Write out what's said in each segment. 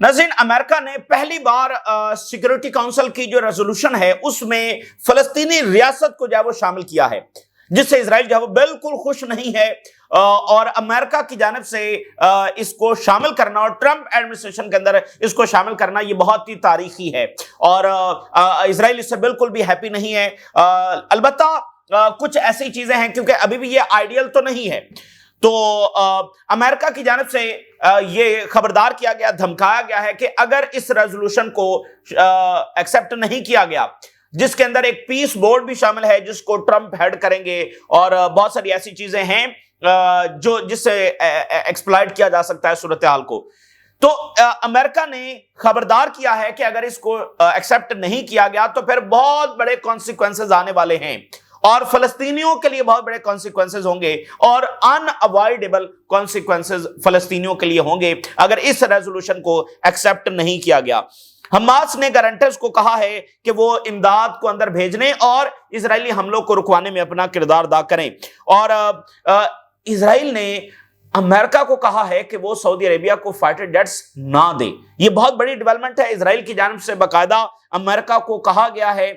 ناظرین، امریکہ نے پہلی بار سیکورٹی کونسل کی جو ریزولوشن ہے اس میں فلسطینی ریاست کو جو ہے وہ شامل کیا ہے، جس سے اسرائیل جو ہے وہ بالکل خوش نہیں ہے، اور امریکہ کی جانب سے اس کو شامل کرنا اور ٹرمپ ایڈمنسٹریشن کے اندر اس کو شامل کرنا یہ بہت ہی تاریخی ہے، اور اسرائیل اس سے بالکل بھی ہیپی نہیں ہے۔ البتہ کچھ ایسی چیزیں ہیں، کیونکہ ابھی بھی یہ آئیڈیل تو نہیں ہے، تو امریکہ کی جانب سے یہ خبردار کیا گیا، دھمکایا گیا ہے کہ اگر اس ریزولوشن کو ایکسپٹ نہیں کیا گیا، جس کے اندر ایک پیس بورڈ بھی شامل ہے جس کو ٹرمپ ہیڈ کریں گے، اور بہت ساری ایسی چیزیں ہیں جس سے ایکسپلائٹ کیا جا سکتا ہے صورتحال کو، تو امریکہ نے خبردار کیا ہے کہ اگر اس کو ایکسپٹ نہیں کیا گیا تو پھر بہت بڑے کانسیکوینسز آنے والے ہیں، اور فلسطینیوں کے لیے بہت بڑے کانسیکوینسز ہوں گے، اور ان اوائڈیبل کانسیکوینسز فلسطینیوں کے لیے ہوں گے اگر اس ریزولوشن کو ایکسپٹ نہیں کیا گیا۔ حماس نے گارنٹرز کو کہا ہے کہ وہ امداد کو اندر بھیجنے اور اسرائیلی حملوں کو رکوانے میں اپنا کردار ادا کریں، اور اسرائیل نے امریکہ کو کہا ہے کہ وہ سعودی عربیہ کو فائٹر جیٹس نہ دے۔ یہ بہت بڑی ڈیولپمنٹ ہے، اسرائیل کی جانب سے باقاعدہ امریکہ کو کہا گیا ہے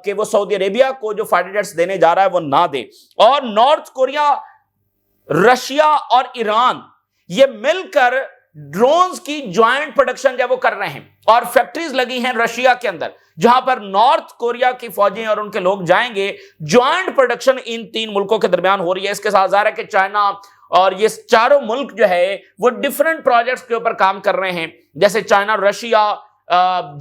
کہ وہ سعودی عربیہ کو جو فائٹر جیٹس دینے جا رہا ہے وہ نہ دے، اور نارتھ کوریا، رشیا اور ایران یہ مل کر ڈرونز کی جوائنٹ پروڈکشن جو وہ کر رہے ہیں، اور فیکٹریز لگی ہیں رشیا کے اندر جہاں پر نارتھ کوریا کی فوجیں اور ان کے لوگ جائیں گے۔ جوائنٹ پروڈکشن ان تین ملکوں کے درمیان ہو رہی ہے۔ اس کے ساتھ ظاہر ہے کہ چائنا اور یہ چاروں ملک جو ہے وہ ڈیفرنٹ پروجیکٹس کے اوپر کام کر رہے ہیں، جیسے چائنا اور رشیا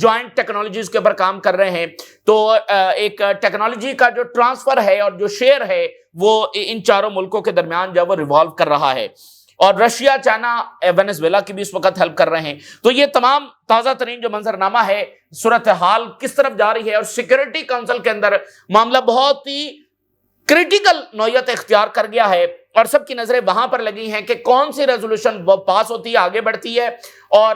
جوائنٹ ٹیکنالوجیز کے اوپر کام کر رہے ہیں، تو ایک ٹیکنالوجی کا جو ٹرانسفر ہے اور جو شیئر ہے وہ ان چاروں ملکوں کے درمیان جو وہ ریوالو کر رہا ہے، اور رشیا، چائنا، وینزویلا کی بھی اس وقت ہیلپ کر رہے ہیں۔ تو یہ تمام تازہ ترین جو منظرنامہ ہے، صورتحال کس طرف جا رہی ہے، اور سیکورٹی کونسل کے اندر معاملہ بہت ہی کریٹیکل نوعیت اختیار کر گیا ہے، اور سب کی نظریں وہاں پر لگی ہیں کہ کون سی ریزولوشن وہ پاس ہوتی ہے، آگے بڑھتی ہے، اور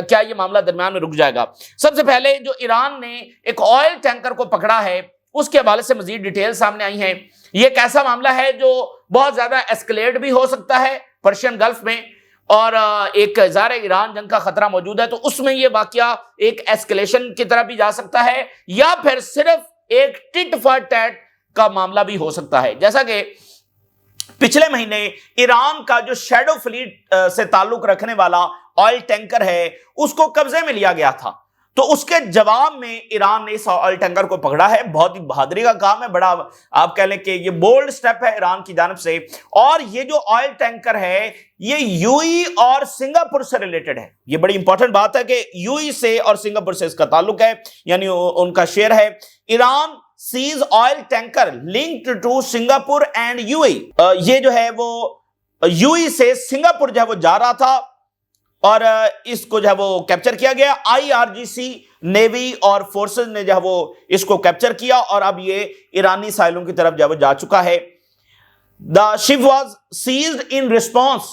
کیا یہ معاملہ درمیان میں رک جائے گا۔ سب سے پہلے جو ایران نے ایک آئل ٹینکر کو پکڑا ہے، اس کے حوالے سے مزید ڈیٹیل سامنے آئی ہیں۔ یہ ایک ایسا معاملہ ہے جو بہت زیادہ ایسکلیٹ بھی ہو سکتا ہے پرشین گلف میں، اور ایک ظاہر ایران جنگ کا خطرہ موجود ہے، تو اس میں یہ واقعہ ایک ایسکلیشن کی طرف بھی جا سکتا ہے، یا پھر صرف ایک ٹٹ فار ٹیٹ کا معاملہ بھی ہو سکتا ہے۔ جیسا کہ پچھلے مہینے ایران کا جو شیڈو فلیٹ سے تعلق رکھنے والا آئل ٹینکر ہے اس کو قبضے میں لیا گیا تھا، تو اس کے جواب میں ایران نے اس آئل ٹینکر کو پکڑا ہے۔ بہت ہی بہادری کا کام ہے، بڑا آپ کہہ لیں کہ یہ بولڈ سٹیپ ہے ایران کی جانب سے، اور یہ جو آئل ٹینکر ہے یہ یو ای اور سنگاپور سے ریلیٹڈ ہے۔ یہ بڑی امپورٹنٹ بات ہے کہ یو ای سے اور سنگاپور سے اس کا تعلق ہے، یعنی ان کا شیئر ہے۔ Iran seizes oil tanker linked to Singapore and UAE, یہ جو ہے وہ یو ای سے سنگاپور جو ہے وہ جا رہا تھا، اور اس کو جو ہے وہ کیپچر کیا گیا۔ I R G C, navy اور فورسز نے جو ہے وہ اس کو کیپچر کیا، اور اب یہ ایرانی ساحلوں کی طرف جو ہے وہ جا چکا ہے۔ The ship was seized in response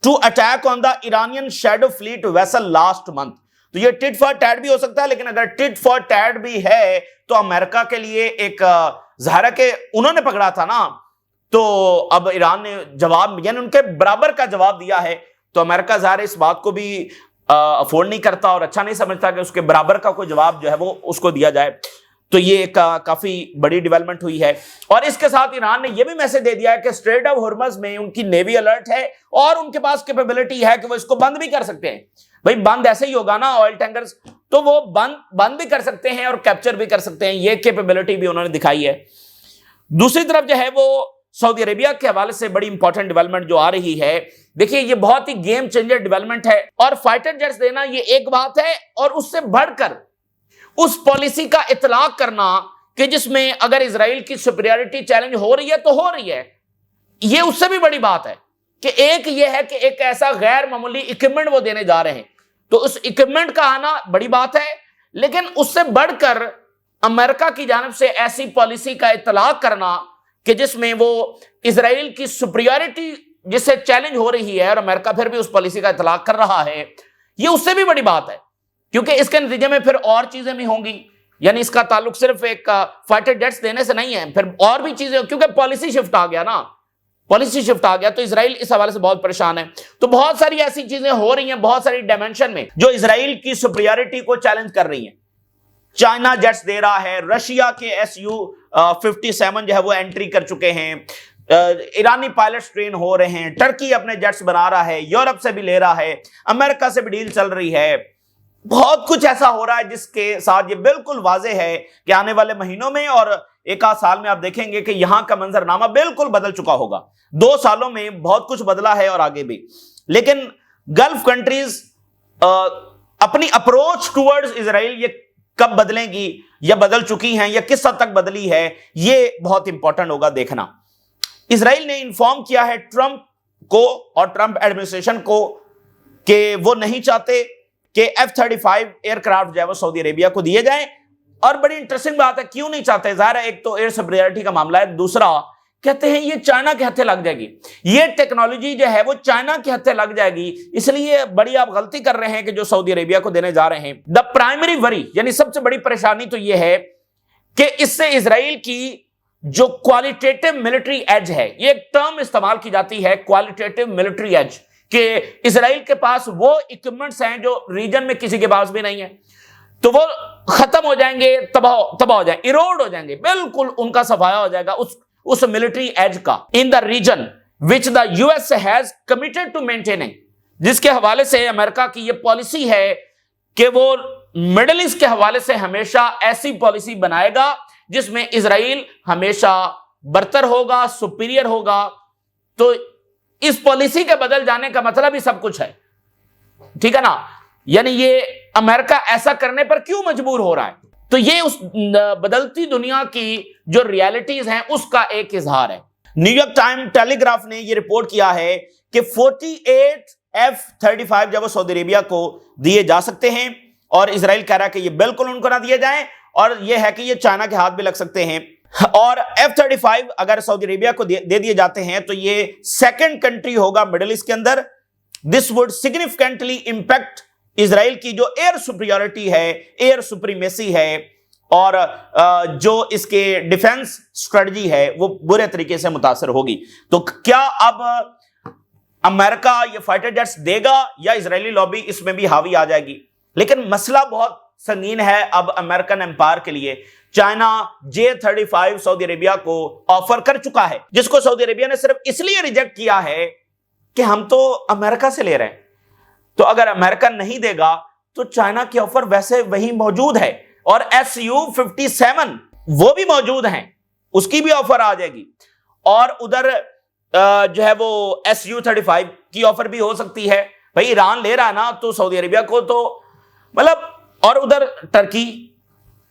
to attack on the Iranian shadow fleet vessel last month۔ تو یہ ٹٹ فار ٹیٹ بھی ہو سکتا ہے، لیکن اگر ٹٹ فار ٹیٹ بھی ہے تو امریکہ کے لیے ایک ظاہر ہے کہ انہوں نے پکڑا تھا نا، تو اب ایران نے جواب، یعنی ان کے برابر کا جواب دیا ہے، تو امریکہ ظاہر اس بات کو بھی افورڈ نہیں کرتا اور اچھا نہیں سمجھتا کہ اس کے برابر کا کوئی جواب جو ہے وہ اس کو دیا جائے۔ تو یہ ایک کافی بڑی ڈیولپمنٹ ہوئی ہے، اور اس کے ساتھ ایران نے یہ بھی میسج دے دیا ہے کہ اسٹریٹ آف ہرمز میں ان کی نیوی الرٹ ہے، اور ان کے پاس کیپیبلٹی ہے کہ وہ اس کو بند بھی کر سکتے ہیں۔ بھائی بند ایسے ہی ہوگا نا آئل ٹینکرز، تو وہ بند بھی کر سکتے ہیں اور کیپچر بھی کر سکتے ہیں، یہ کیپیبلٹی بھی انہوں نے دکھائی ہے۔ دوسری طرف جو ہے وہ سعودی عربیہ کے حوالے سے بڑی امپورٹنٹ ڈیولپمنٹ جو آ رہی ہے، دیکھیے یہ بہت ہی گیم چینجر ڈیولپمنٹ ہے، اور فائٹر جیٹس دینا یہ ایک بات ہے، اور اس سے بڑھ کر اس پالیسی کا اطلاق کرنا کہ جس میں اگر اسرائیل کی سپیریورٹی چیلنج ہو رہی ہے تو ہو رہی ہے، یہ اس سے بھی بڑی بات ہے کہ ایک یہ ہے کہ ایک ایسا غیر معمولی اکوپمنٹ وہ دینے جا رہے ہیں، تو اس اکوپمنٹ کا آنا بڑی بات ہے، لیکن اس سے بڑھ کر امریکہ کی جانب سے ایسی پالیسی کا اطلاق کرنا کہ جس میں وہ اسرائیل کی سپیریورٹی جس سے چیلنج ہو رہی ہے، اور امریکہ پھر بھی اس پالیسی کا اطلاق کر رہا ہے، یہ اس سے بھی بڑی بات ہے، کیونکہ اس کے نتیجے میں پھر اور چیزیں بھی ہوں گی، یعنی اس کا تعلق صرف ایک فائٹر جیٹس دینے سے نہیں ہے، پھر اور بھی چیزیں، کیونکہ پالیسی شفٹ آ گیا نا، پالیسی شفٹ آ گیا. تو اسرائیل اس حوالے سے بہت پریشان ہے. تو بہت ساری ایسی چیزیں ہو رہی ہیں بہت ساری ڈائمینشن میں جو اسرائیل کی سپریورٹی کو چیلنج کر رہی ہیں. چائنا جیٹس دے رہا ہے, رشیا کے Su-57 جو ہے وہ انٹری کر چکے ہیں, ایرانی پائلٹس ٹرین ہو رہے ہیں, ٹرکی اپنے جیٹس بنا رہا ہے, یورپ سے بھی لے رہا ہے, امریکہ سے بھی ڈیل چل رہی ہے. بہت کچھ ایسا ہو رہا ہے جس کے ساتھ یہ بالکل واضح ہے کہ آنے والے مہینوں میں اور ایک آدھ سال میں آپ دیکھیں گے کہ یہاں کا منظر نامہ بالکل بدل چکا ہوگا. 2 سالوں میں بہت کچھ بدلا ہے اور آگے بھی. لیکن گلف کنٹریز اپنی اپروچ ٹورڈز اسرائیل یہ کب بدلیں گی یا بدل چکی ہیں یا کس حد تک بدلی ہے, یہ بہت امپورٹنٹ ہوگا دیکھنا. اسرائیل نے انفارم کیا ہے ٹرمپ کو اور ٹرمپ ایڈمنسٹریشن کو کہ وہ نہیں چاہتے کہ F-35 ایئر کرافٹ جو ہے وہ سعودی عربیہ کو دیے جائیں. اور بڑی انٹرسٹنگ بات ہے, کیوں نہیں چاہتے؟ ظاہر ہے ایک تو ایئر سپریورٹی کا معاملہ ہے, دوسرا کہتے ہیں یہ چائنا کے ہتھے لگ جائے گی, یہ ٹیکنالوجی جو ہے وہ چائنا کے ہتھے لگ جائے گی, اس لیے بڑی آپ غلطی کر رہے ہیں کہ جو سعودی عربیہ کو دینے جا رہے ہیں. دا پرائمری وری یعنی سب سے بڑی پریشانی تو یہ ہے کہ اس سے اسرائیل کی جو کوالٹیٹیو ملٹری ایج ہے, یہ ایک ٹرم استعمال کی جاتی ہے کوالٹیٹیو ملٹری ایج, کہ اسرائیل کے پاس وہ اکوپمنٹس ہیں جو ریجن میں کسی کے پاس بھی نہیں ہے, تو وہ ختم ہو جائیں گے, تباہ ہو جائیں, ایروڈ ہو جائیں گے, بالکل ان کا صفایا ہو جائے گا اس ملٹری ایج کا. ان دا ریجن وچ the US has committed to maintaining, جس کے حوالے سے امریکہ کی یہ پالیسی ہے کہ وہ مڈل ایسٹ کے حوالے سے ہمیشہ ایسی پالیسی بنائے گا جس میں اسرائیل ہمیشہ برتر ہوگا, سپیریئر ہوگا. تو اس پالیسی کے بدل جانے کا مطلب ہی سب کچھ ہے, ٹھیک ہے نا. یعنی یہ امریکہ ایسا کرنے پر کیوں مجبور ہو رہا ہے؟ تو یہ اس بدلتی دنیا کی جو ریالٹیز ہیں اس کا ایک اظہار ہے. نیو یارک ٹائم ٹیلی گراف نے یہ رپورٹ کیا ہے کہ 48 F-35 جب وہ سعودی عربیہ کو دیے جا سکتے ہیں, اور اسرائیل کہہ رہا ہے کہ یہ بالکل ان کو نہ دیے جائیں, اور یہ ہے کہ یہ چائنا کے ہاتھ بھی لگ سکتے ہیں. اور F-35 اگر سعودی عربیہ کو دے دیے جاتے ہیں تو یہ سیکنڈ کنٹری ہوگا مڈل ایسٹ کے اندر. دس وڈ سگنیفیکنٹلی امپیکٹ اسرائیل کی جو ایئر سپریورٹی ہے, ایئر سپریمیسی ہے, اور جو اس کے ڈیفنس اسٹریٹجی ہے وہ برے طریقے سے متاثر ہوگی. تو کیا اب امریکہ یہ فائٹر جیٹس دے گا یا اسرائیلی لابی اس میں بھی حاوی آ جائے گی؟ لیکن مسئلہ بہت سنگین ہے اب امریکن امپائر کے لیے. چائنا J-35 سعودی عربیہ کو آفر کر چکا ہے, جس کو سعودی عربیہ نے صرف اس لیے ریجیکٹ کیا ہے کہ ہم تو امریکہ سے لے رہے ہیں. تو اگر امریکہ نہیں دے گا تو چائنا کی آفر ویسے وہی موجود ہے, اور Su-57 وہ بھی موجود ہیں, اس کی بھی آفر آ جائے گی. اور ادھر جو ہے وہ Su-35 کی آفر بھی ہو سکتی ہے. بھائی ایران لے رہا نا تو سعودی عربیہ کو تو مطلب, اور ادھر ٹرکی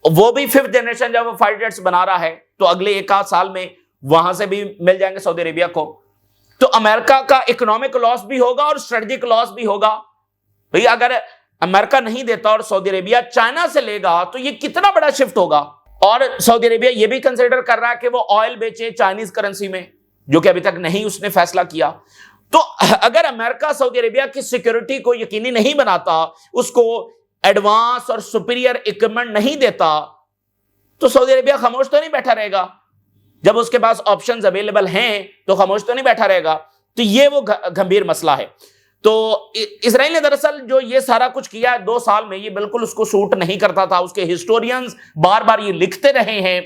وہ بھی 5th جنریشن جب وہ فائٹر جیٹس بنا رہا ہے تو اگلے 1 سال میں وہاں سے بھی مل جائیں گے سعودی عربیہ کو. تو امریکہ کا اکنامک لاس بھی ہوگا اور اسٹریٹجک لاس بھی ہوگا. بھئی اگر امریکہ نہیں دیتا اور سعودی عربیہ چائنا سے لے گا تو یہ کتنا بڑا شفٹ ہوگا. اور سعودی عربیہ یہ بھی کنسیڈر کر رہا ہے کہ وہ آئل بیچے چائنیز کرنسی میں, جو کہ ابھی تک نہیں اس نے فیصلہ کیا. تو اگر امریکہ سعودی عربیہ کی سیکیورٹی کو یقینی نہیں بناتا, اس کو ایڈوانس اور سپیریئر اکوپمنٹ نہیں دیتا, تو سعودی عربیہ خاموش تو نہیں بیٹھا رہے گا. جب اس کے پاس آپشنز اویلیبل ہیں تو خاموش تو نہیں بیٹھا رہے گا. تو یہ وہ گھمبیر مسئلہ ہے. تو اسرائیل نے دراصل جو یہ سارا کچھ کیا ہے 2 سال میں, یہ بالکل اس کو سوٹ نہیں کرتا تھا. اس کے ہسٹورینز بار بار یہ لکھتے رہے ہیں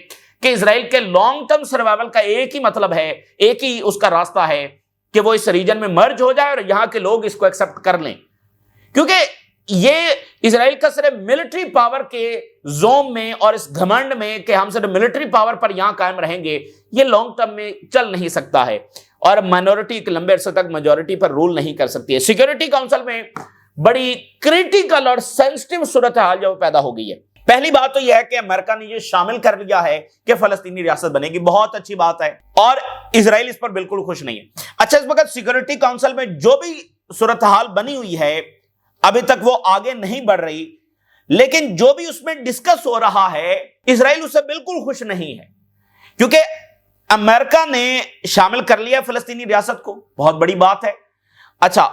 کہ اسرائیل کے لانگ ٹرم سروائیول کا ایک ہی مطلب ہے, ایک ہی اس کا راستہ ہے کہ وہ اس ریجن میں مرج ہو جائے اور یہاں کے لوگ اس کو ایکسپٹ کر لیں. کیونکہ یہ اسرائیل کا صرف ملٹری پاور کے زوم میں اور اس گھمنڈ میں کہ ہم صرف ملٹری پاور پر یہاں قائم رہیں گے, یہ لانگ ٹرم میں چل نہیں سکتا ہے. اور مائنورٹی ایک لمبے عرصے تک میجورٹی پر رول نہیں کر سکتی ہے. سیکیورٹی کونسل میں بڑی کریٹیکل اور سینسٹیو صورتحال جو پیدا ہو گئی ہے. پہلی بات تو یہ ہے کہ امریکہ نے یہ شامل کر لیا ہے کہ فلسطینی ریاست بنے گی, بہت اچھی بات ہے, اور اسرائیل اس پر بالکل خوش نہیں ہے. اچھا, اس وقت سیکیورٹی کونسل میں جو بھی صورتحال بنی ہوئی ہے ابھی تک وہ آگے نہیں بڑھ رہی, لیکن جو بھی اس میں ڈسکس ہو رہا ہے اسرائیل اس سے بالکل خوش نہیں ہے, کیونکہ امریکہ نے شامل کر لیا فلسطینی ریاست کو, بہت بڑی بات ہے. اچھا,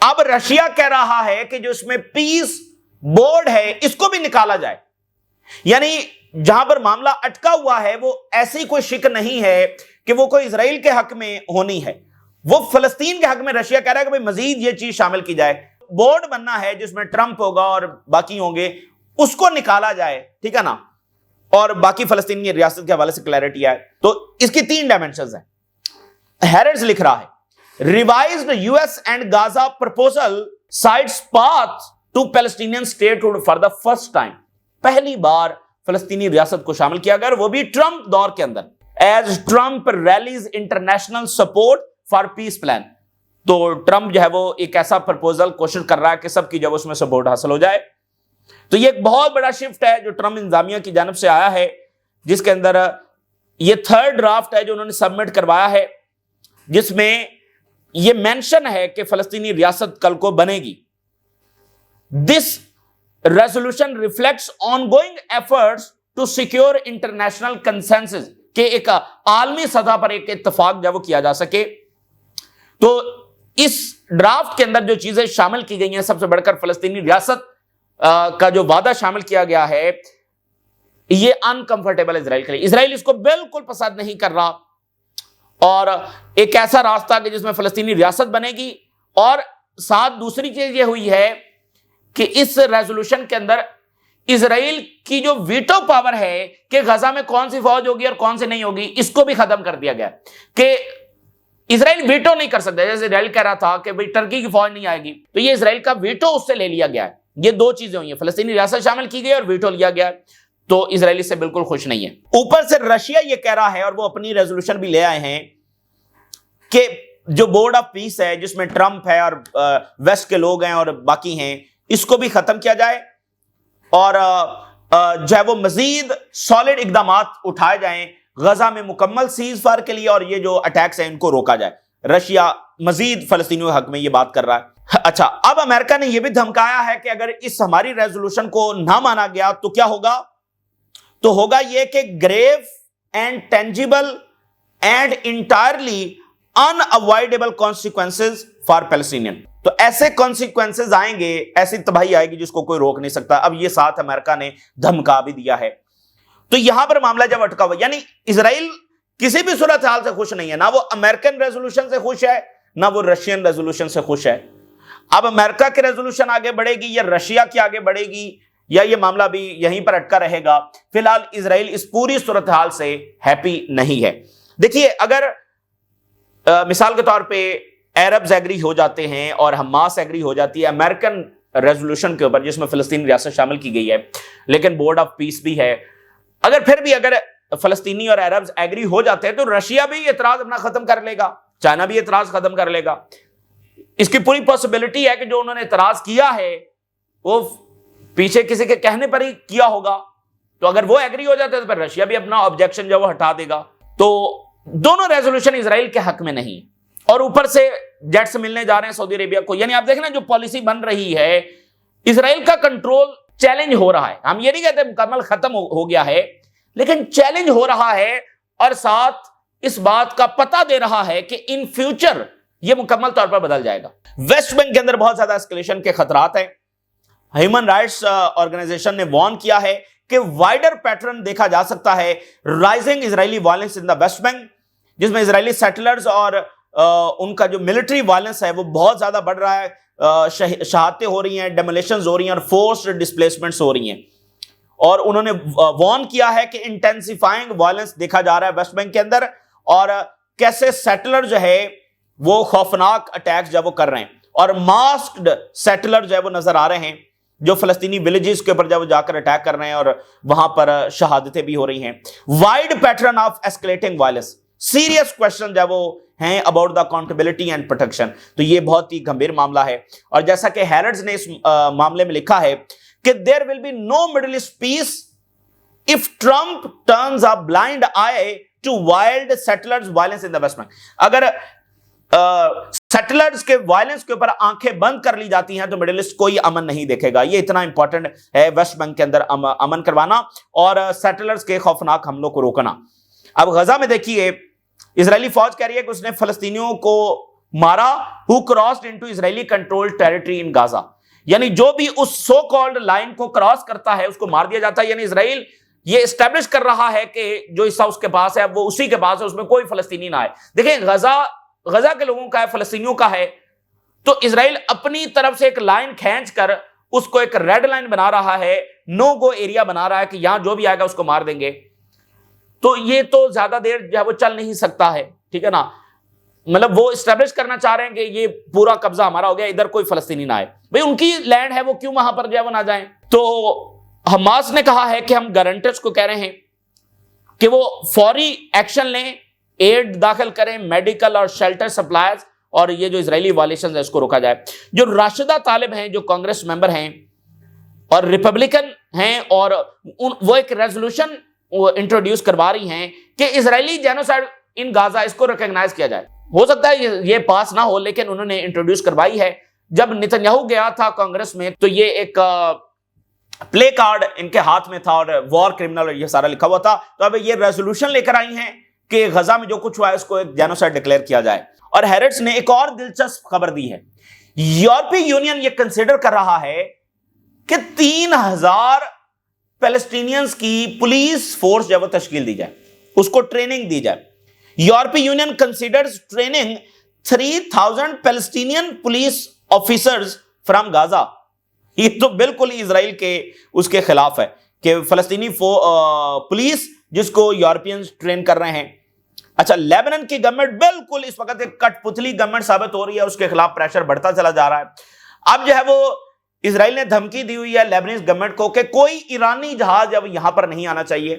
اب رشیا کہہ رہا ہے کہ جو اس میں پیس بورڈ ہے اس کو بھی نکالا جائے. یعنی جہاں پر معاملہ اٹکا ہوا ہے وہ ایسی کوئی شک نہیں ہے کہ وہ کوئی اسرائیل کے حق میں ہونی ہے، وہ فلسطین کے حق میں رشیا کہہ رہا ہے کہ بھئی مزید یہ چیز شامل کی جائے، بورڈ بننا ہے جس میں ٹرمپ ہوگا اور باقی ہوں گے، اس کو نکالا جائے، ٹھیک ہے نا، اور باقی فلسطینی ریاست کے حوالے سے کلیئرٹی آئے۔ تو اس کی 3 ڈائمنشنز ہیں۔ ہیرڈز لکھ رہا ہے revised U S and Gaza proposal sides path to Palestinian statehood for the first time, پہلی بار فلسطینی ریاست کو شامل کیا گیا، وہ بھی ٹرمپ دور کے اندر، as Trump releases international support for peace plan. تو ٹرمپ جو ہے وہ ایک ایسا پرپوزل کوشش کر رہا ہے کہ سب کی جب اس میں سپورٹ حاصل ہو جائے۔ تو یہ ایک بہت بڑا شفٹ ہے جو ٹرمپ انتظامیہ کی جانب سے آیا ہے، جس کے اندر یہ 3rd ڈرافٹ ہے جو انہوں نے سبمٹ کروایا ہے، جس میں یہ مینشن ہے کہ فلسطینی ریاست کل کو بنے گی۔ This resolution reflects ongoing efforts to secure international consensus, کہ ایک عالمی سطح پر ایک اتفاق جب وہ کیا جا سکے۔ تو اس ڈرافٹ کے اندر جو چیزیں شامل کی گئی ہیں، سب سے بڑھ کر فلسطینی ریاست کا جو وعدہ شامل کیا گیا ہے، یہ انکمفرٹیبل اسرائیل کے لیے، اسرائیل اس کو بالکل پسند نہیں کر رہا، اور ایک ایسا راستہ کہ جس میں فلسطینی ریاست بنے گی۔ اور ساتھ دوسری چیز یہ ہوئی ہے کہ اس ریزولوشن کے اندر اسرائیل کی جو ویٹو پاور ہے کہ غزہ میں کون سی فوج ہوگی اور کون سی نہیں ہوگی، اس کو بھی ختم کر دیا گیا کہ اسرائیل ویٹو نہیں کر سکتا۔ جیسے اسرائیل کہہ رہا تھا کہ بھئی ٹرکی کی فوج نہیں آئے گی، تو یہ اسرائیل کا ویٹو اس سے لے لیا گیا ہے۔ یہ 2 چیزیں ہوئی ہیں، فلسطینی ریاست شامل کی گئی اور ویٹو لیا گیا، تو اسرائیل اس سے بالکل خوش نہیں ہے۔ اوپر سے رشیا یہ کہہ رہا ہے، اور وہ اپنی ریزولوشن بھی لے آئے ہیں، کہ جو بورڈ آف پیس ہے جس میں ٹرمپ ہے اور ویسٹ کے لوگ ہیں اور باقی ہیں، اس کو بھی ختم کیا جائے، اور جو ہے وہ مزید سالڈ اقدامات اٹھائے جائیں غزہ میں مکمل سیز فائر کے لیے، اور یہ جو اٹیکس ہیں ان کو روکا جائے۔ رشیا مزید فلسطینیوں کے حق میں یہ بات کر رہا ہے۔ اچھا، اب امریکہ نے یہ بھی دھمکایا ہے کہ اگر اس ہماری ریزولوشن کو نہ مانا گیا تو کیا ہوگا؟ تو ہوگا یہ کہ grave and tangible and entirely unavoidable consequences for Palestinian۔ تو ایسے consequences آئیں گے، ایسی تباہی آئے گی جس کو کوئی روک نہیں سکتا۔ اب یہ ساتھ امریکہ نے دھمکا بھی دیا ہے۔ تو یہاں پر معاملہ جب اٹکا ہوا، یعنی اسرائیل کسی بھی صورتحال سے خوش نہیں ہے، نہ وہ امریکن ریزولوشن سے خوش ہے، نہ وہ رشین ریزولوشن سے خوش ہے۔ اب امریکہ کی ریزولوشن آگے بڑھے گی یا رشیا کی آگے بڑھے گی، یا یہ معاملہ بھی یہیں پر اٹکا رہے گا؟ فی الحال اسرائیل اس پوری صورتحال سے ہیپی نہیں ہے۔ دیکھیے، اگر مثال کے طور پہ عربز ایگری ہو جاتے ہیں اور حماس ایگری ہو جاتی ہے امریکن ریزولوشن کے اوپر جس میں فلسطین ریاست شامل کی گئی ہے، لیکن بورڈ آف پیس بھی ہے، اگر پھر بھی اگر فلسطینی اور عربز ایگری ہو جاتے ہیں تو رشیا بھی اعتراض اپنا ختم کر لے گا، چائنا بھی اعتراض ختم کر لے گا۔ اس کی پوری پاسبلٹی ہے کہ جو انہوں نے اعتراض کیا ہے وہ پیچھے کسی کے کہنے پر ہی کیا ہوگا، تو اگر وہ ایگری ہو جاتے ہیں تو پھر رشیا بھی اپنا آبجیکشن جو وہ ہٹا دے گا۔ تو دونوں ریزولوشن اسرائیل کے حق میں نہیں، اور اوپر سے جیٹس ملنے جا رہے ہیں سعودی عربیہ کو۔ یعنی آپ دیکھنا جو پالیسی بن رہی ہے، اسرائیل کا کنٹرول چیلنج ہو رہا ہے۔ ہم یہ نہیں کہتے مکمل ختم ہو گیا ہے، لیکن چیلنج ہو رہا ہے، اور ساتھ اس بات کا پتہ دے رہا ہے کہ ان فیوچر یہ مکمل طور پر بدل جائے گا۔ ویسٹ بینک کے اندر بہت زیادہ اسکلیشن کے خطرات ہیں۔ ہیومن رائٹس آرگنائزیشن نے وارن کیا ہے کہ وائڈر پیٹرن دیکھا جا سکتا ہے rising Israeli violence in the West Bank, جس میں اسرائیلی سیٹلرز اور ان کا جو ملٹری وائلنس ہے وہ بہت زیادہ بڑھ رہا ہے، شہادتیں ہو رہی ہیں، ڈیمولیشنز ہو رہی ہیں، اور فورسڈ ڈسپلیسمنٹس ہو رہی ہیں۔ اور انہوں نے وارن کیا ہے کہ انٹینسیفائنگ وائلنس دیکھا جا رہا ہے ویسٹ بینک کے اندر، اور کیسے سیٹلر جو ہے وہ خوفناک اٹیکس جب وہ کر رہے ہیں، اور ماسکڈ سیٹلر جو ہے وہ نظر آ رہے ہیں جو فلسطینی ولیجز کے اوپر جب وہ جا کر اٹیک کر رہے ہیں، اور وہاں پر شہادتیں بھی ہو رئی ہیں۔ Wide pattern of escalating violence, serious question جب وہ ہیں about the accountability and protection, تو یہ بہت ہی گمبھیر معاملہ ہے۔ اور جیسا کہ ہیرڈز نے اس معاملے میں لکھا ہے کہ there will be no middle east peace if Trump turns a blind eye to wild settlers violence in the West Bank۔ اگر سیٹلرز کے وائلنس کے اوپر آنکھیں بند کر لی جاتی ہیں تو مڈل ایسٹ کوئی امن نہیں دیکھے گا۔ یہ اتنا امپورٹنٹ ہے ویسٹ بینک کے اندر امن کروانا اور سیٹلرز کے خوفناک حملوں کو روکنا۔ اب غزہ میں دیکھیے، اسرائیلی فوج کہہ رہی ہے کہ اس نے فلسطینیوں کو مارا who crossed into Israeli controlled territory in Gaza، یعنی جو بھی اس سو کالڈ لائن کو کراس کرتا ہے اس کو مار دیا جاتا ہے۔ یعنی اسرائیل یہ اسٹیبلش کر رہا ہے کہ جو حصہ اس کے پاس ہے وہ اسی کے پاس ہے, اس میں کوئی فلسطینی نہ آئے. دیکھیں غزہ کے لوگوں کا ہے, فلسطینیوں کا ہے, تو اسرائیل اپنی طرف سے ایک لائن کھینچ کر اس کو ایک ریڈ لائن بنا رہا ہے, نو گو ایریا بنا رہا ہے کہ یہاں جو بھی آئے گا اس کو مار دیں گے. تو یہ تو زیادہ دیر جو ہے وہ چل نہیں سکتا ہے, ٹھیک ہے نا. مطلب وہ اسٹیبلش کرنا چاہ رہے ہیں کہ یہ پورا قبضہ ہمارا ہو گیا, ادھر کوئی فلسطینی نہ آئے. بھئی ان کی لینڈ ہے, وہ کیوں وہاں پر جو ہے وہ نہ جائیں. تو حماس نے کہا ہے کہ ہم گارنٹرز کو کہہ رہے ہیں کہ وہ فوری ایکشن لیں, ایڈ داخل کریں, میڈیکل اور شیلٹر سپلائز, اور یہ جو اسرائیلی وائلیشنز ہیں اس کو روکا جائے. جو راشدہ طالب ہیں, جو کانگریس ممبر ہیں اور ریپبلکن ہیں, اور وہ ایک ریزولوشن انٹروڈیوس کروا رہی ہیں کہ اسرائیلی جینوسائیڈ ان غزہ اس کو ریکگنائز کیا جائے. ہو سکتا ہے یہ پاس نہ ہو, لیکن انہوں نے انٹروڈیوس کروائی ہے. جب نتنیاہو گیا تھا کانگریس میں تو یہ ایک پلے کارڈ ان کے ہاتھ میں تھا اور وار کرمنل اور یہ سارا لکھا ہوا تھا. تو اب یہ ریزولوشن لے کر آئی ہیں کہ غزہ میں جو کچھ ہوا ہے اس کو ایک جینوسائیڈ ڈکلیئر کیا جائے. اور ہیرٹس نے ایک اور دلچسپ خبر دی ہے. یورپی یونین یہ کنسیڈر کر رہا ہے کہ 3000 پیلسٹینینز کی پولیس فورس جو وہ تشکیل دی جائے, اس کو ٹریننگ دی جائے. یورپی union considers training 3000 Palestinian police officers from Gaza. یہ تو بالکل ہی اسرائیل کے اس کے خلاف ہے کہ فلسطینی پولیس جس کو یورپینز ٹرین کر رہے ہیں. اچھا, لیبنن کی گورنمنٹ بالکل اس وقت ایک کٹ پتلی گورنمنٹ ثابت ہو رہی ہے, اس کے خلاف پریشر بڑھتا چلا جا رہا ہے. اب جو ہے وہ اسرائیل نے دھمکی دی ہوئی ہے لیبنیز گورنمنٹ کو کہ کوئی ایرانی جہاز جب یہاں پر نہیں آنا چاہیے.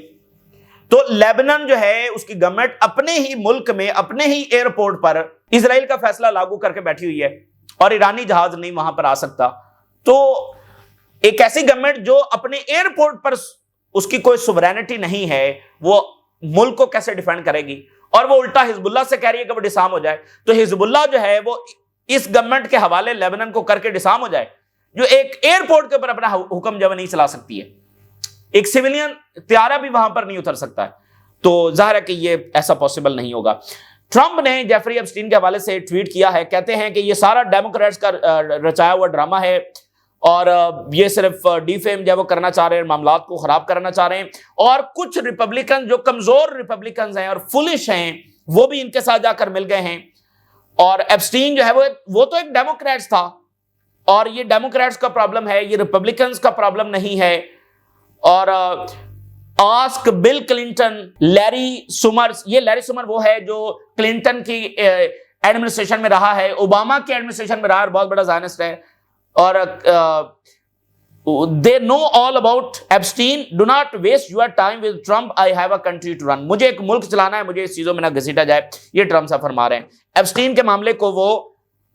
تو لیبنن جو ہے اس کی گورنمنٹ اپنے ہی ملک میں اپنے ہی ایئرپورٹ پر اسرائیل کا فیصلہ لاگو کر کے بیٹھی ہوئی ہے اور ایرانی جہاز نہیں وہاں پر آ سکتا. تو ایک ایسی گورنمنٹ جو اپنے ایئرپورٹ پر اس کی کوئی سوورینٹی نہیں ہے, وہ ملک کو کیسے ڈیفینڈ کرے گی؟ اور وہ الٹا حزب اللہ سے کہہ رہی ہے کہ وہ ڈسارم ہو جائے. تو حزب اللہ جو ہے وہ اس گورنمنٹ کے حوالے لیبنن کو کر کے ڈسارم ہو جائے, جو ایک ایئرپورٹ کے اوپر اپنا حکم جو نہیں چلا سکتی ہے, ایک سیویلین طیارہ بھی وہاں پر نہیں اتر سکتا ہے. تو ظاہر ہے کہ یہ ایسا پاسبل نہیں ہوگا. ٹرمپ نے جیفری ایپسٹین کے حوالے سے ٹویٹ کیا ہے, کہتے ہیں کہ یہ سارا ڈیموکریٹس کا رچایا ہوا ڈرامہ ہے اور یہ صرف ڈی فیم جو وہ کرنا چاہ رہے ہیں, معاملات کو خراب کرنا چاہ رہے ہیں. اور کچھ ریپبلکن جو کمزور ریپبلکنز ہیں اور فولش ہیں وہ بھی ان کے ساتھ جا کر مل گئے ہیں. اور ایپسٹین جو ہے وہ تو ایک ڈیموکریٹس تھا, اور یہ ڈیموکریٹس کا پرابلم ہے, یہ ریپبلکنز کا پرابلم نہیں ہے. اور ask Bill Clinton Larry summers, یہ لیری سمر وہ ہے جو کلنٹن کی ایڈمنسٹریشن میں رہا ہے, اوباما کی ایڈمنسٹریشن میں رہا ہے, بہت بڑا زائنسٹ ہے. اور they know all about Epstein. Do not waste your time with Trump. I have a country to run. مجھے ایک ملک چلانا ہے, مجھے اس چیزوں میں نہ گھسیٹا جائے. یہ ٹرمپ صاحب فرما رہے ہیں. ایپسٹین کے معاملے کو وہ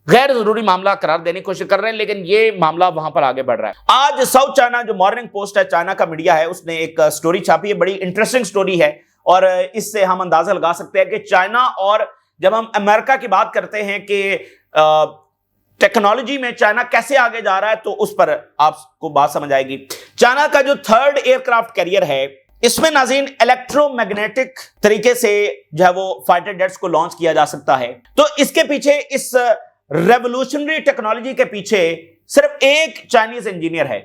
غیر ضروری معاملہ قرار دینے کی کوشش کر رہے ہیں, لیکن یہ معاملہ وہاں پر آگے بڑھ رہا ہے. آج ساؤتھ چائنا جو مارننگ پوسٹ ہے, چائنا کا میڈیا ہے, اس نے ایک سٹوری چھاپی ہے, بڑی انٹرسٹنگ سٹوری ہے. اور اس سے ہم اندازہ لگا سکتے ہیں کہ چائنا, اور جب ہم امریکہ کی بات کرتے ہیں کہ ٹیکنالوجی میں چائنا کیسے آگے جا رہا ہے, تو اس پر آپ کو بات سمجھ آئے گی. چائنا کا جو 3rd ایئر کرافٹ کیریئر ہے, اس میں ناظرین الیکٹرو میگنیٹک طریقے سے جو ہے وہ فائٹر جیٹس کو لانچ کیا جا سکتا ہے. تو اس کے پیچھے, اس ریولوشنری ٹیکنالوجی کے پیچھے صرف ایک چائنیز انجینئر ہے.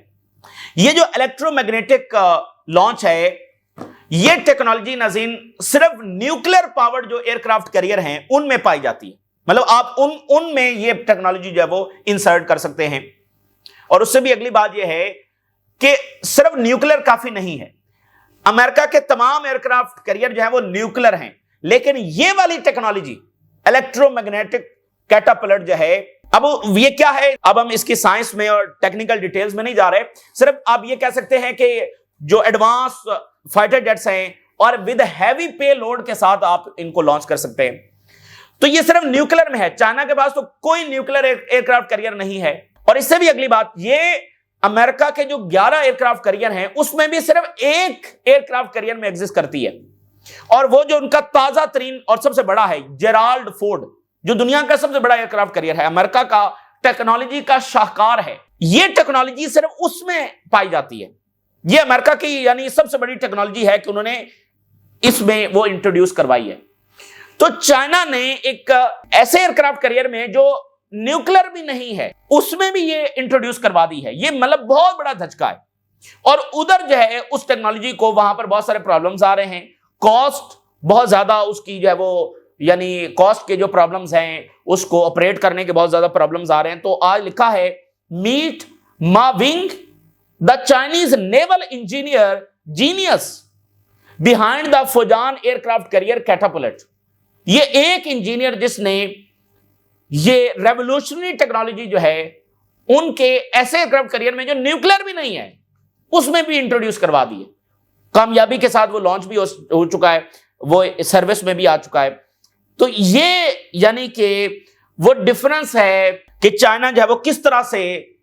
یہ جو الیکٹرو میگنیٹک لانچ ہے, یہ ٹیکنالوجی ناظرین صرف نیوکلیر پاورڈ جو ایئر کرافٹ کیریئر ہیں ان میں پائی جاتی ہے. مطلب آپ ان میں یہ ٹیکنالوجی جو ہے وہ انسرٹ کر سکتے ہیں. اور اس سے بھی اگلی بات یہ ہے کہ صرف نیوکلیر کافی نہیں ہے. امریکہ کے تمام ایئر کرافٹ کیریئر جو ہیں وہ نیوکلیر ہیں, لیکن یہ والی ٹیکنالوجی الیکٹرو میگنیٹک کیٹاپلٹ جو ہے, اب یہ کیا ہے, اب ہم اس کی سائنس میں اور ٹیکنیکل ڈیٹیلز میں نہیں جا رہے. صرف آپ یہ کہہ سکتے ہیں کہ جو ایڈوانس فائٹر جیٹس ہیں اور ود ہیوی پے لوڈ کے ساتھ آپ ان کو لانچ کر سکتے ہیں. تو یہ صرف نیوکلیر میں ہے. چائنا کے پاس تو کوئی نیوکلیر ایئر کرافٹ کیریئر نہیں ہے. اور اس سے بھی اگلی بات, یہ امریکہ کے جو 11 ایئر کرافٹ کیریئر ہیں اس میں بھی صرف ایک ایئر کرافٹ کیریئر میں ایگزسٹ کرتی ہے, اور وہ جو ان کا تازہ ترین اور سب سے بڑا ہے, جیرالڈ فورڈ, جو دنیا کا سب سے بڑا ایئر کرافٹ کیریئر ہے, امریکہ کا ٹیکنالوجی کا شاہکار ہے. یہ ٹیکنالوجی صرف اس میں پائی جاتی ہے. یہ امریکہ کی یعنی سب سے بڑی ٹیکنالوجی ہے کہ انہوں نے اس میں وہ انٹروڈیوس کروائی ہے. تو چائنا نے ایک ایسے ایئر کرافٹ کیریئر میں جو نیوکلیر بھی نہیں ہے, اس میں بھی یہ انٹروڈیوس کروا دی ہے. یہ مطلب بہت بڑا دھچکا ہے. اور ادھر جو ہے اس ٹیکنالوجی کو وہاں پر بہت سارے پرابلمز آ رہے ہیں، کاسٹ بہت زیادہ اس کی جو ہے وہ یعنی کاسٹ کے جو پرابلمز ہیں اس کو آپریٹ کرنے کے بہت زیادہ پرابلمز آ رہے ہیں. تو آج لکھا ہے meet Ma Weiming the Chinese naval engineer genius behind the Fujian aircraft carrier catapult. یہ ایک انجینئر جس نے یہ ریولوشنری ٹیکنالوجی جو ہے ان کے ایسے ایئر کرافٹ کیریئر میں جو نیوکلیر بھی نہیں ہے اس میں بھی انٹروڈیوس کروا دی ہے. کامیابی کے ساتھ وہ لانچ بھی ہو چکا ہے، وہ سروس میں بھی آ چکا ہے. تو یہ یعنی کہ وہ ڈفرنس ہے کہ چائنا جو ہے وہ کس طرح سے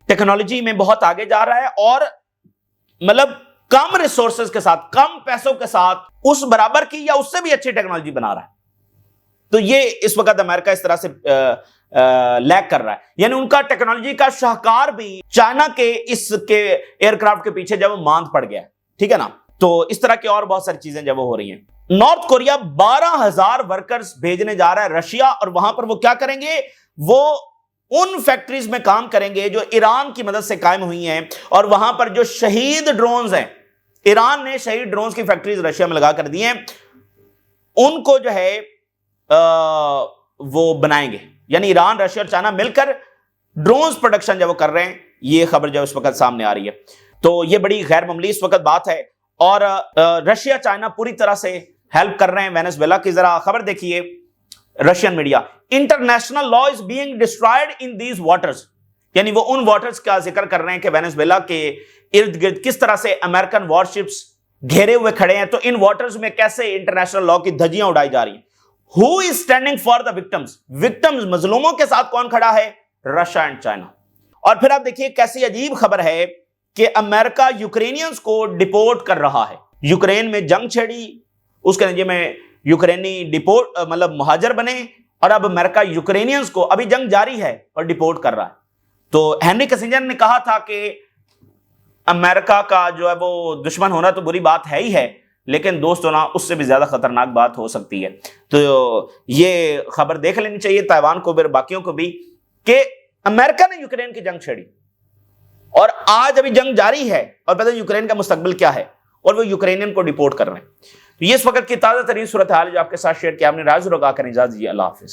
ٹیکنالوجی میں بہت آگے جا رہا ہے اور مطلب کم ریسورسز کے ساتھ، کم پیسوں کے ساتھ اس برابر کی یا اس سے بھی اچھی ٹیکنالوجی بنا رہا ہے. تو یہ اس وقت امریکہ اس طرح سے لیک کر رہا ہے، یعنی ان کا ٹیکنالوجی کا شاہکار بھی چائنا کے اس کے ایئر کرافٹ کے پیچھے جب وہ ماند پڑ گیا. ٹھیک ہے نا. تو اس طرح کی اور بہت ساری چیزیں جب وہ ہو رہی ہیں. نارتھ کوریا 12,000 ورکرز بھیجنے جا رہا ہے رشیا، اور وہاں پر وہ کیا کریں گے؟ وہ ان فیکٹریز میں کام کریں گے جو ایران کی مدد سے قائم ہوئی ہیں، اور وہاں پر جو شہید ڈرونز ہیں، ایران نے شہید ڈرونز کی فیکٹریز رشیا میں لگا کر دی ہیں، ان کو جو ہے وہ بنائیں گے. یعنی ایران، رشیا اور چائنا مل کر ڈرونز پروڈکشن جو وہ کر رہے ہیں. یہ خبر جو اس وقت سامنے آ رہی ہے. تو یہ بڑی غیر معمولی اس وقت بات ہے، اور رشیا چائنا پوری طرح سے ہیلپ کر رہے ہیں وینزویلا کی. ذرا خبر دیکھیے Russian media. International law is being destroyed in these waters, یعنی وہ ان واٹرز کا ذکر کر رہے ہیں کہ وینزویلا کے ارد گرد کس طرح سے امریکن وارشپس گھیرے ہوئے کھڑے ہیں. تو ان واٹرز میں کیسے انٹرنیشنل لا کی دھجیاں اڑائی جا رہی ہیں. Who is standing for the victims? Victims مظلوموں کے ساتھ کون کھڑا ہے؟ Russia and China. اور پھر آپ دیکھیے کیسی عجیب خبر ہے کہ امریکہ یوکرینینز کو ڈیپورٹ کر رہا ہے. یوکرین میں جنگ چھڑی، اس کے نتیجے میں یوکرینی ڈیپورٹ مطلب مہاجر بنے، اور اب امریکہ یوکرینینز کو ابھی جنگ جاری ہے اور ڈیپورٹ کر رہا ہے. تو ہینری کسنجر نے کہا تھا کہ امریکہ کا جو ہے وہ دشمن ہونا تو بری بات ہے ہی ہے، لیکن دوست ہونا اس سے بھی زیادہ خطرناک بات ہو سکتی ہے. تو یہ خبر دیکھ لینی چاہیے تائیوان کو بھی اور باقیوں کو بھی کہ امریکہ نے یوکرین کی جنگ چھیڑی اور آج ابھی جنگ جاری ہے، اور پتہ یوکرین کا مستقبل کیا ہے، اور وہ یوکرینین کو ڈیپورٹ کر رہے ہیں. تو یہ اس وقت کی تازہ ترین صورتحال جو آپ کے ساتھ شیئر کیا ہم نے. راز رگا کریں اجازت دیجیے. اللہ حافظ.